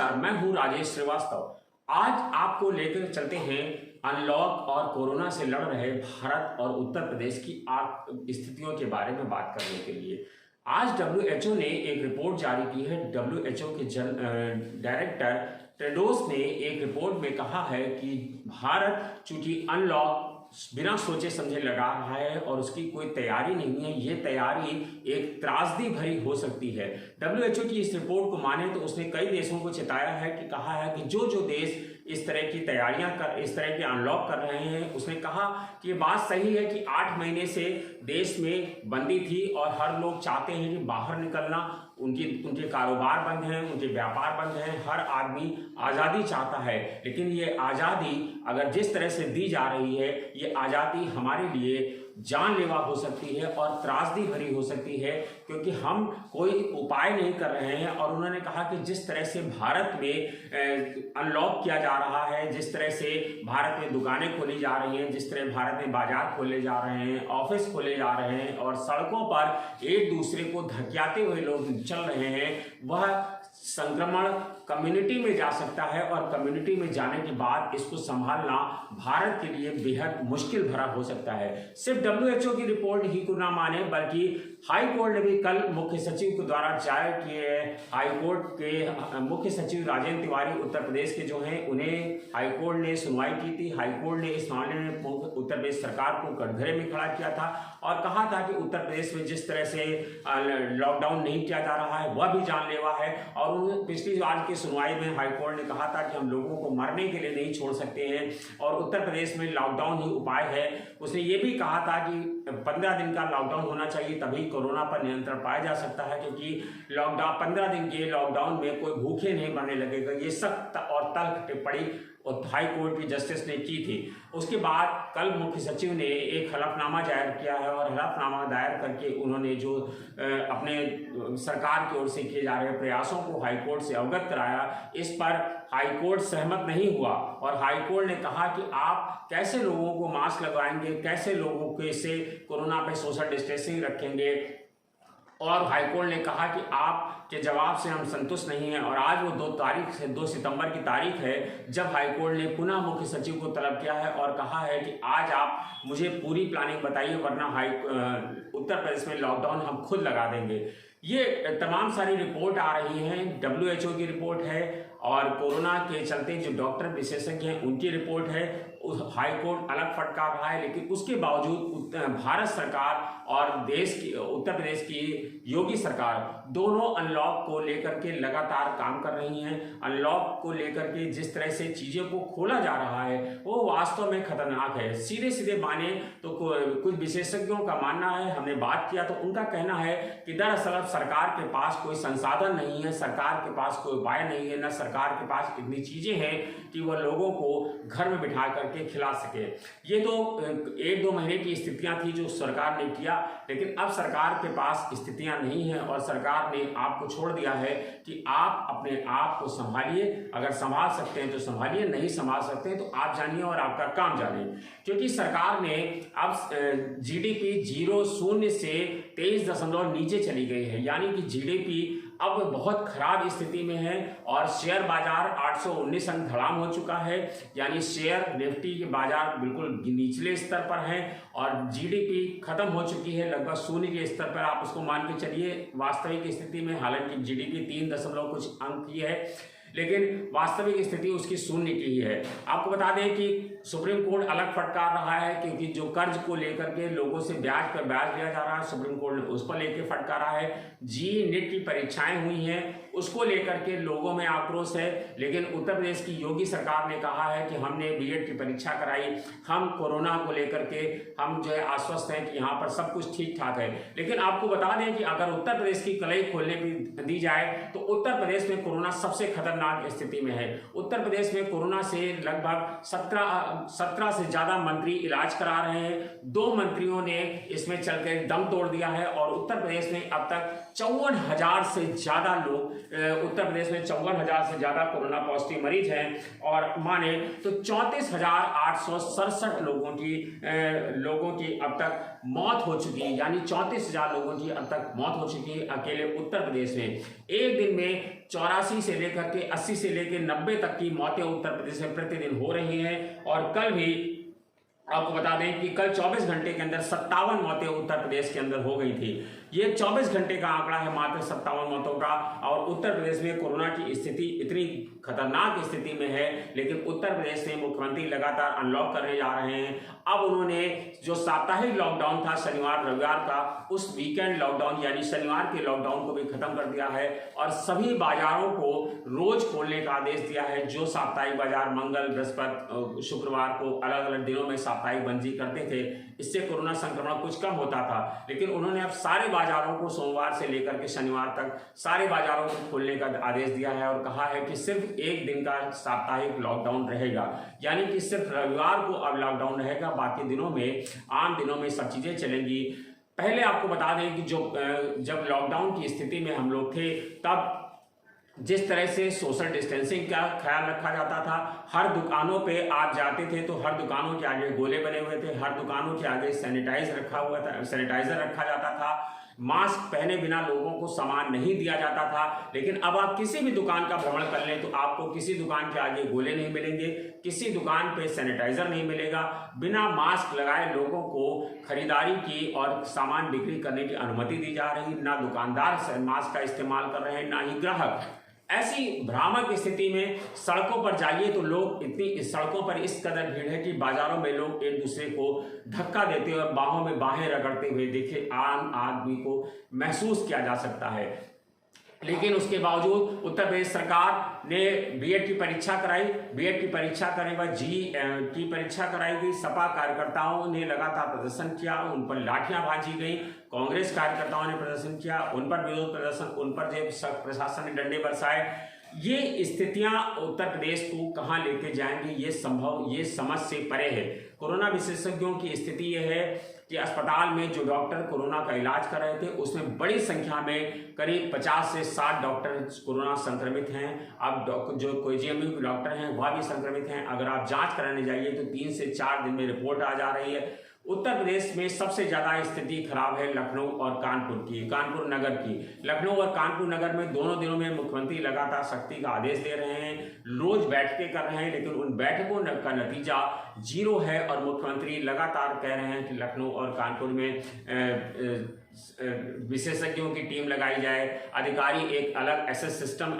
नमस्कार, मैं हूं राजेश श्रीवास्तव। आज आपको लेकर चलते हैं अनलॉक और कोरोना से लड़ रहे भारत और उत्तर प्रदेश की स्थितियों के बारे में बात करने के लिए। आज डब्ल्यूएचओ ने एक रिपोर्ट जारी की है। डब्ल्यूएचओ के डायरेक्टर टेड्रोस ने एक रिपोर्ट में कहा है कि भारत चूंकि अनलॉक बिना सोचे समझे लगा रहा है और उसकी कोई तैयारी नहीं है, ये तैयारी एक त्रासदी भरी हो सकती है। डब्ल्यूएचओ की इस रिपोर्ट को माने तो उसने कई देशों को चेताया है कि कहा है कि जो देश इस तरह की तैयारियां इस तरह के अनलॉक कर रहे हैं, उसने कहा कि ये बात सही है कि 8 महीने से देश में बंदी थी और हर लोग चाहते हैं कि बाहर निकलना, उनके कारोबार बंद हैं, उनके व्यापार बंद हैं, हर आदमी आज़ादी चाहता है। लेकिन ये आज़ादी अगर जिस तरह से दी जा रही है, ये आज़ादी हमारे लिए जानलेवा हो सकती है और त्रासदी भरी हो सकती है, क्योंकि हम कोई उपाय नहीं कर रहे हैं। और उन्होंने कहा कि जिस तरह से भारत में अनलॉक किया जा रहा है, जिस तरह से भारत में दुकानें खोली जा रही हैं, जिस तरह भारत में बाजार खोले जा रहे हैं, ऑफिस खोले जा रहे हैं और सड़कों पर एक दूसरे को धकियाते हुए लोग चल रहे हैं, वह संक्रमण कम्युनिटी में जा सकता है और कम्युनिटी में जाने के बाद इसको संभालना भारत के लिए बेहद मुश्किल भरा हो सकता है। सिर्फ डब्ल्यूएचओ की रिपोर्ट ही को ना माने, बल्कि हाई कोर्ट ने भी कल मुख्य सचिव के द्वारा जारी किए हाई कोर्ट के मुख्य सचिव राजेंद्र तिवारी उत्तर प्रदेश के जो हैं, उन्हें हाई कोर्ट ने सुनवाई की थी। हाई कोर्ट ने इस मामले में उत्तर प्रदेश सरकार को कटघरे में खड़ा किया था और कहा था कि उत्तर प्रदेश में जिस तरह से लॉकडाउन नहीं किया जा रहा है वह भी जानलेवा है। और पिछली बार की सुनवाई में हाई कोर्ट ने कहा था कि हम लोगों को मरने के लिए नहीं छोड़ सकते हैं और उत्तर प्रदेश में लॉकडाउन ही उपाय है। उसने ये भी कहा था कि 15 दिन का लॉकडाउन होना चाहिए, तभी कोरोना पर नियंत्रण पाया जा सकता है, क्योंकि लॉकडाउन 15 दिन के लॉकडाउन में कोई भूखे नहीं मरने लगेगा। ये सख्त और तल्ख टिप्पणी और हाई कोर्ट की जस्टिस ने की थी। उसके बाद कल मुख्य सचिव ने एक हलफनामा दायर किया है और हलफनामा दायर करके उन्होंने जो अपने सरकार की ओर से किए जा रहे प्रयासों को हाई कोर्ट से अवगत कराया। इस पर हाई कोर्ट सहमत नहीं हुआ और हाई कोर्ट ने कहा कि आप कैसे लोगों को मास्क लगवाएंगे, कैसे लोगों के से कोरोना पे सोशल डिस्टेंसिंग रखेंगे। और हाईकोर्ट ने कहा कि आपके जवाब से हम संतुष्ट नहीं हैं। और आज वो 2 सितंबर की तारीख है जब हाईकोर्ट ने पुनः मुख्य सचिव को तलब किया है और कहा है कि आज आप मुझे पूरी प्लानिंग बताइए, वरना उत्तर प्रदेश में लॉकडाउन हम खुद लगा देंगे। ये तमाम सारी रिपोर्ट आ रही हैं। डब्ल्यूएचओ की रिपोर्ट है और कोरोना के चलते जो डॉक्टर विशेषज्ञ हैं उनकी रिपोर्ट है। हाई कोर्ट अलग फटकार रहा है, लेकिन उसके बावजूद भारत सरकार और देश की उत्तर प्रदेश की योगी सरकार दोनों अनलॉक को लेकर के लगातार काम कर रही हैं। अनलॉक को लेकर के जिस तरह से चीज़ों को खोला जा रहा है वो वास्तव में खतरनाक है। सीधे सीधे माने तो कुछ विशेषज्ञों का मानना है, हमने बात किया तो उनका कहना है कि दरअसल सरकार के पास कोई संसाधन नहीं है, सरकार के पास कोई उपाय नहीं है, न सरकार के पास इतनी चीज़ें हैं कि वह लोगों को घर में बिठा करके खिला सके। ये तो 1-2 महीने की स्थितियां थी जो सरकार ने किया, लेकिन अब सरकार के पास स्थितियां नहीं हैं और सरकार ने आपको छोड़ दिया है कि आप अपने आप को संभालिए। अगर संभाल सकते हैं तो संभालिए, नहीं संभाल सकते हैं तो आप जानिए और आपका काम जानिए। क्योंकि सरकार ने अब जीडीपी 0 से 23 नीचे चली गई है, यानी कि जीडीपी अब बहुत खराब स्थिति में है और शेयर बाजार 819 अंक धड़ाम हो चुका है, यानी शेयर निफ्टी के बाजार बिल्कुल निचले स्तर पर हैं और जीडीपी खत्म हो चुकी है, लगभग 0 के स्तर पर आप उसको मान के चलिए वास्तविक स्थिति में। हालांकि जीडीपी 3 दशमलव कुछ अंक की है, लेकिन वास्तविक स्थिति उसकी 0 की ही है। आपको बता दें कि सुप्रीम कोर्ट अलग फटकार रहा है, क्योंकि जो कर्ज को लेकर के लोगों से ब्याज पर ब्याज लिया जा रहा है, सुप्रीम कोर्ट ने उस पर लेकर फटकारा है। नीट की परीक्षाएं हुई हैं, उसको लेकर के लोगों में आक्रोश है, लेकिन उत्तर प्रदेश की योगी सरकार ने कहा है कि हमने बीएड की परीक्षा कराई, हम कोरोना को लेकर के हम जो है आश्वस्त हैं कि यहाँ पर सब कुछ ठीक ठाक है। लेकिन आपको बता दें कि अगर उत्तर प्रदेश की कलई खोलने भी दी जाए तो उत्तर प्रदेश में कोरोना सबसे खतरनाक स्थिति में है। उत्तर प्रदेश में कोरोना से लगभग 17 से ज्यादा मंत्री इलाज करा रहे हैं। 2 मंत्रियों ने इसमें चलकर दम तोड़ दिया है और उत्तर प्रदेश में अब तक 54,000 से ज्यादा लोग उत्तर प्रदेश में 54,000 से ज़्यादा कोरोना पॉजिटिव मरीज हैं और माने तो 34,867 लोगों की अब तक मौत हो चुकी है, यानी 34,000 लोगों की अब तक मौत हो चुकी है अकेले उत्तर प्रदेश में। एक दिन में 84 से लेकर के 80 से लेकर 90 तक की मौतें उत्तर प्रदेश में प्रतिदिन हो रही हैं। और कल भी आपको बता दें कि कल 24 घंटे के अंदर 57 मौतें उत्तर प्रदेश के अंदर हो गई थी। ये 24 घंटे का आंकड़ा है मात्र 57 मौतों का। और उत्तर प्रदेश में कोरोना की स्थिति इतनी खतरनाक स्थिति में है, लेकिन उत्तर प्रदेश से मुख्यमंत्री लगातार अनलॉक करने जा रहे हैं। अब उन्होंने जो साप्ताहिक लॉकडाउन था शनिवार रविवार का, उस वीकेंड लॉकडाउन यानी शनिवार के लॉकडाउन को भी खत्म कर दिया है और सभी बाजारों को रोज खोलने का आदेश दिया है। जो साप्ताहिक बाजार मंगल, बृहस्पति, शुक्रवार को अलग अलग दिनों में साप्ताहिक बंदी करते थे, इससे कोरोना संक्रमण कुछ कम होता था, लेकिन उन्होंने अब सारे बाजारों को सोमवार से लेकर के शनिवार तक सारे बाजारों को खोलने का आदेश दिया है और कहा है कि सिर्फ एक दिन का साप्ताहिक लॉकडाउन रहेगा, यानी कि सिर्फ रविवार को अब लॉकडाउन रहेगा, बाकी दिनों में आम दिनों में सब चीजें चलेंगी। पहले आपको बता दें कि जब लॉकडाउन की स्थिति में हम लोग थे तब जिस तरह से सोशल डिस्टेंसिंग का ख्याल रखा जाता था, हर दुकानों पे आप जाते थे तो हर दुकानों के आगे गोले बने हुए थे, हर दुकानों के आगे सैनिटाइजर रखा जाता था, मास्क पहने बिना लोगों को सामान नहीं दिया जाता था। लेकिन अब आप किसी भी दुकान का भ्रमण कर लें तो आपको किसी दुकान के आगे गोले नहीं मिलेंगे, किसी दुकान पे सैनिटाइजर नहीं मिलेगा। बिना मास्क लगाए लोगों को खरीदारी की और सामान बिक्री करने की अनुमति दी जा रही, ना दुकानदार मास्क का इस्तेमाल कर रहे हैं ना ही ग्राहक। ऐसी भ्रामक स्थिति में सड़कों पर जाइए तो लोग इतनी सड़कों पर इस कदर भीड़ है कि बाजारों में लोग एक दूसरे को धक्का देते और बाहों में बाहें रगड़ते हुए देखे आम आदमी को महसूस किया जा सकता है। लेकिन उसके बावजूद उत्तर प्रदेश सरकार ने बीएड की परीक्षा कराई, बीएड की परीक्षा करने के बाद जी की परीक्षा कराई गई। सपा कार्यकर्ताओं ने लगातार प्रदर्शन किया, उन पर लाठियां भाजी गई, कांग्रेस कार्यकर्ताओं ने प्रदर्शन किया, उन पर विरोध प्रदर्शन, उन पर जो प्रशासन ने डंडे बरसाए। ये स्थितियां उत्तर प्रदेश को कहां लेके जाएंगी ये समझ से परे है। कोरोना विशेषज्ञों की स्थिति यह है कि अस्पताल में जो डॉक्टर कोरोना का इलाज कर रहे थे उसमें बड़ी संख्या में करीब 50 से 60 डॉक्टर कोरोना संक्रमित हैं। अब जो कोई जेएमयू के डॉक्टर हैं वह भी संक्रमित हैं। अगर आप जांच कराने जाइए तो 3 से 4 दिन में रिपोर्ट आ जा रही है। उत्तर प्रदेश में सबसे ज्यादा स्थिति खराब है लखनऊ और कानपुर नगर की। लखनऊ और कानपुर नगर में दोनों दिनों में मुख्यमंत्री लगातार सख्ती का आदेश दे रहे हैं, रोज बैठकें कर रहे हैं, लेकिन उन बैठकों का नतीजा जीरो है और मुख्यमंत्री लगातार कह रहे हैं कि लखनऊ और कानपुर में विशेषज्ञों की टीम लगाई जाए, अधिकारी एक अलग एसएस सिस्टम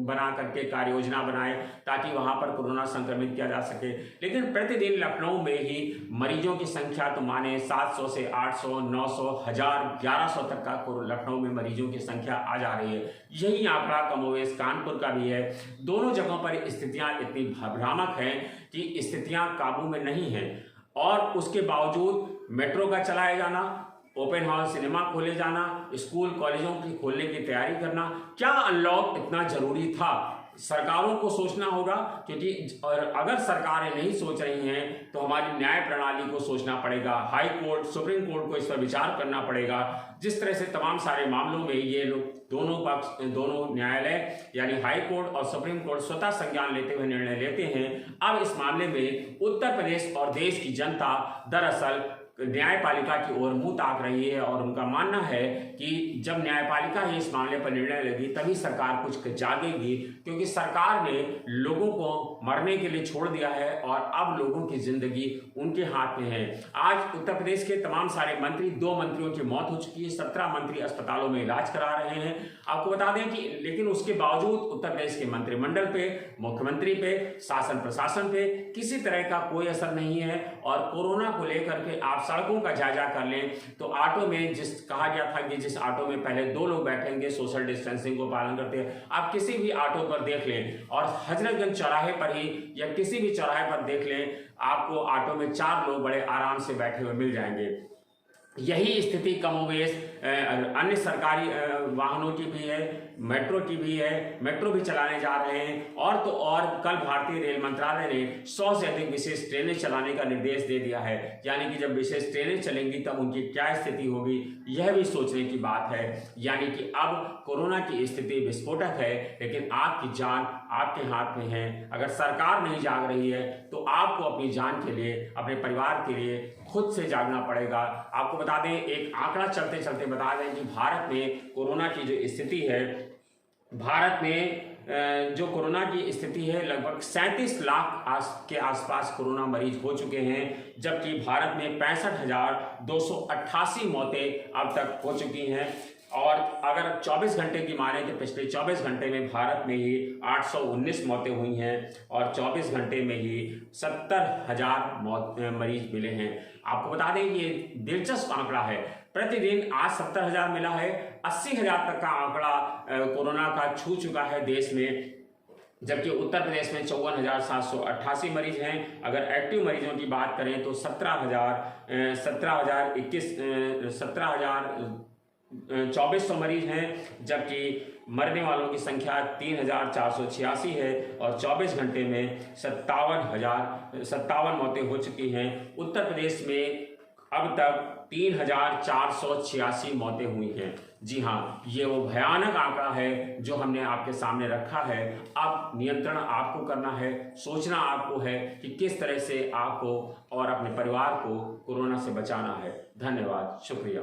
बना करके कार्य योजना बनाए ताकि वहां पर कोरोना संक्रमित किया जा सके। लेकिन प्रतिदिन लखनऊ में ही मरीजों की संख्या तो माने 700 से 800, 900, 1000, 1100 तक का लखनऊ में मरीजों की संख्या आ जा रही है। यही आंकड़ा कमोवेश कानपुर का भी है। दोनों जगहों पर स्थितियां इतनी भ्रामक हैं कि स्थितियां काबू में नहीं है और उसके बावजूद मेट्रो का चलाया जाना, ओपन हाउस सिनेमा खोले जाना, स्कूल कॉलेजों की खोलने की तैयारी करना, क्या अनलॉक इतना जरूरी था? सरकारों को सोचना होगा, क्योंकि और अगर सरकारें नहीं सोच रही हैं तो हमारी न्याय प्रणाली को सोचना पड़ेगा, हाई कोर्ट सुप्रीम कोर्ट को इस पर विचार करना पड़ेगा। जिस तरह से तमाम सारे मामलों में ये लोग दोनों न्यायालय यानी हाई कोर्ट और सुप्रीम कोर्ट स्वतः संज्ञान लेते हुए निर्णय लेते हैं, अब इस मामले में उत्तर प्रदेश और देश की जनता दरअसल न्यायपालिका की ओर मुंह ताक रही है और उनका मानना है कि जब न्यायपालिका ही इस मामले पर निर्णय लेगी तभी सरकार कुछ जागेगी, क्योंकि सरकार ने लोगों को मरने के लिए छोड़ दिया है और अब लोगों की जिंदगी उनके हाथ में है। आज उत्तर प्रदेश के तमाम सारे मंत्री, 2 मंत्रियों की मौत हो चुकी है, 17 मंत्री अस्पतालों में इलाज करा रहे हैं। आपको बता दें कि लेकिन उसके बावजूद उत्तर प्रदेश के मंत्रिमंडल पे, मुख्यमंत्री पे, शासन प्रशासन पे किसी तरह का कोई असर नहीं है। और कोरोना को लेकर के आप सड़कों का जायजा कर लें तो ऑटो में कहा गया था कि जिस ऑटो में पहले 2 लोग बैठेंगे सोशल डिस्टेंसिंग को पालन करते हैं, आप किसी भी ऑटो पर देख लें और हजरतगंज चौराहे पर ही या किसी भी चौराहे पर देख लें, आपको ऑटो में 4 लोग बड़े आराम से बैठे हुए मिल जाएंगे। यही स्थिति कमोवेश अन्य सरकारी वाहनों की भी है, मेट्रो की भी है, मेट्रो भी चलाने जा रहे हैं। और तो और कल भारतीय रेल मंत्रालय ने 100 से अधिक विशेष ट्रेनें चलाने का निर्देश दे दिया है। यानी कि जब विशेष ट्रेनें चलेंगी तब उनकी क्या स्थिति होगी, यह भी सोचने की बात है। यानी कि अब कोरोना की स्थिति विस्फोटक है, लेकिन आपकी जान आपके हाथ में है। अगर सरकार नहीं जाग रही है तो आपको अपनी जान के लिए, अपने परिवार के लिए खुद से जागना पड़ेगा। आपको बता दें, एक आंकड़ा चलते चलते बता दें कि भारत में कोरोना की जो स्थिति है, भारत में जो कोरोना की स्थिति है, लगभग 37 लाख के आसपास कोरोना मरीज हो चुके हैं, जबकि भारत में 65,288 मौतें अब तक हो चुकी हैं। और अगर 24 घंटे की माने तो पिछले 24 घंटे में भारत में ही 819 मौतें हुई हैं और 24 घंटे में ही 70,000 मरीज मिले हैं। आपको बता दें कि ये दिलचस्प आंकड़ा है। प्रतिदिन आज 70,000 मिला है, 80,000 तक का आंकड़ा कोरोना का छू चुका है देश में, जबकि उत्तर प्रदेश में 54,788 मरीज हैं। अगर एक्टिव मरीजों की बात करें तो 17,2400 मरीज हैं, जबकि मरने वालों की संख्या 3,486 है और 24 घंटे में 57 मौतें हो चुकी हैं। उत्तर प्रदेश में अब तक 3,486 मौतें हुई हैं। जी हाँ, ये वो भयानक आंकड़ा है जो हमने आपके सामने रखा है। अब नियंत्रण आपको करना है, सोचना आपको है कि किस तरह से आपको और अपने परिवार को कोरोना से बचाना है। धन्यवाद, शुक्रिया।